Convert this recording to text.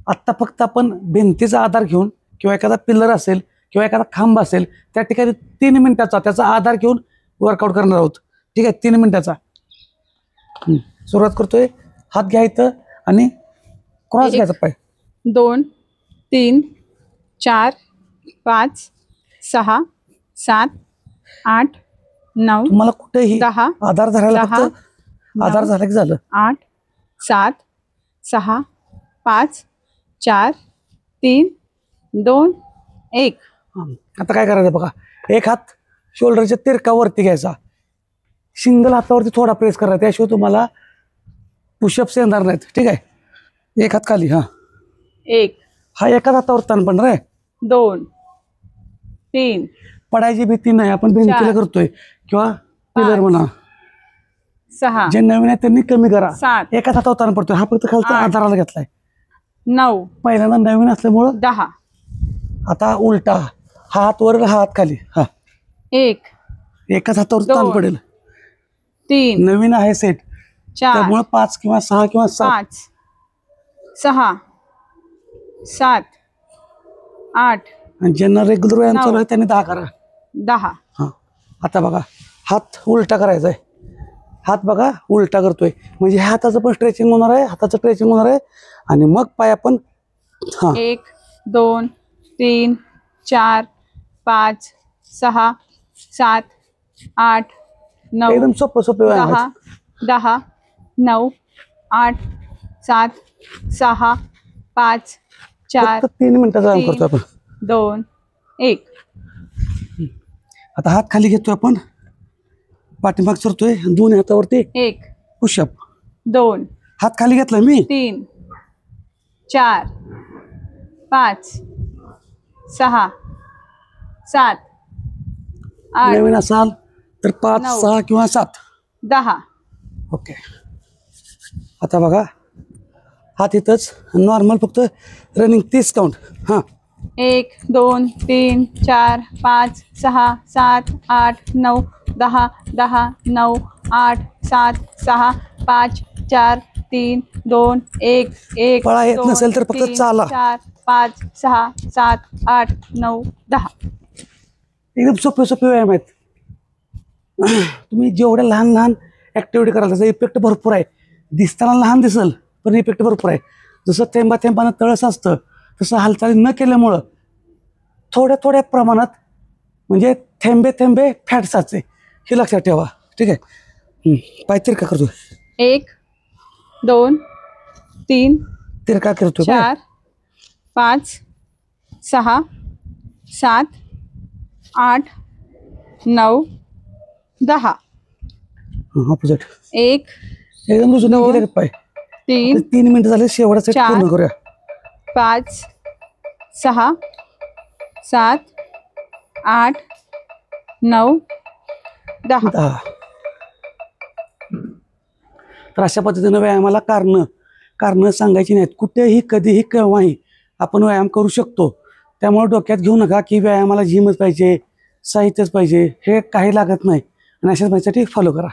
आत्ता फक्त आपण भिंतीचा आधार घेऊन किंवा एखादा पिल्लर असेल किंवा एखादा खांब असेल त्या ठिकाणी 3 मिनिटाचा त्याचा आधार घेऊन वर्कआउट करणार आहोत. ठीक आहे, 3 मिनिटाचा. सुरुवात करतोय. हात घ्यायचं आणि क्रॉस घ्यायचा पाय. 2 3 4 5 6 7 8 9 तुम्हाला कुठेही 10 आधार धरायला फक्त आधार झाला की झालं. 8 7 6 5 4 3 2 1. आता काय करायचं बघा. एक हात शोल्डरच्या तिरकावरती घ्यायचा. सिंगल हातावरती थोडा प्रेस करायचा, त्याशिवाय तुम्हाला पुशअप्स येणार नाहीत. ठीक आहे, एक हात खाली. 1 हा एकाच हातावर ताण पडणार आहे. 2 3 पडायची भीती नाही. आपण भिंतीला करतोय किंवा पिलर म्हणा. 6 जे नवीन आहे त्यांनी कमी करा. 7 एकाच हातावर ताण पडतोय. हा फक्त खालचा आधाराला घेतलाय. 9 पहिल्यांदा नवीन असल्यामुळं 10. आता उलटा. हा हात वर, हा हात खाली. 1 एकाच हातावर ताण पडेल. 3 नवीन आहे सेट, 4 त्यामुळे 5 किंवा 6 किंवा 7. 5 6 7 8 आणि ज्यांना रेग्युलर व्यायाम चालू आहे त्यांनी 10 करा. 10. आता बघा, हात उलटा करायचा आहे. हात बघा उलटा करतोय म्हणजे ह्या हाताचं पण स्ट्रेचिंग होणार आहे, हाताचं स्ट्रेचिंग होणार आहे. आणि मग पाय आपण 1 2 3 4 5 6 7 8 9 एकदम सोपं सोपे व्यायाम 10 आहेत. 10 9 8 7 6 5 4 फक्त 3 मिनिटाचा व्यायाम करतो आपण. 2 1. आता हात खाली घेतोय आपण, पाठीमाग सरतोय, दोन्ही हातावरती 1 पुशअप. 2 हात खाली घेतलाय मी. 3 4 5 6 7 8 नवीन असाल तर 5 9 6 किंवा 7. 10. ओके. आता बघा हात इथंच नॉर्मल, फक्त रनिंग 30 काउंट. 1 2 3 4 5 6 7 8 9 10 10 9 8 7 6 5 4 3 2 1 1. पळा येत नसेल तर फक्त चाला. 4 5 6 7 8 9 10. एकदम सोपे सोपे व्यायाम आहेत. तुम्ही जेवढ्या लहान लहान ऍक्टिव्हिटी कराल त्याचा इफेक्ट भरपूर आहे. दिसताना लहान दिसल पण इफेक्ट भरपूर आहे. जसं थेंबा थेंबानं तळस असतं तसं हालचाली न केल्यामुळं थोड्या थोड्या प्रमाणात, म्हणजे थेंबे थेंबे फॅट साचे, हे लक्षात ठेवा. ठीक आहे. पाय तिरका करतो. 1 2 3 तिरका करतो. 4 5 6 7 8 9 10. ऑपोजिट. 1 एकदम रुजून गेले पाय. 3 3 मिनिटं झाले, शेवटचा सेट पूर्ण करूया. 5 6 7 8 9 10. तर अशा पद्धतीनं व्यायामाला कारण सांगायची नाहीत. कुठेही कधीही केव्हाही आपण व्यायाम करू शकतो. त्यामुळे डोक्यात घेऊ नका की व्यायामाला जिमच पाहिजे, साहित्यच पाहिजे. हे काही लागत नाही. आणि अशाच माहितीसाठी फॉलो करा.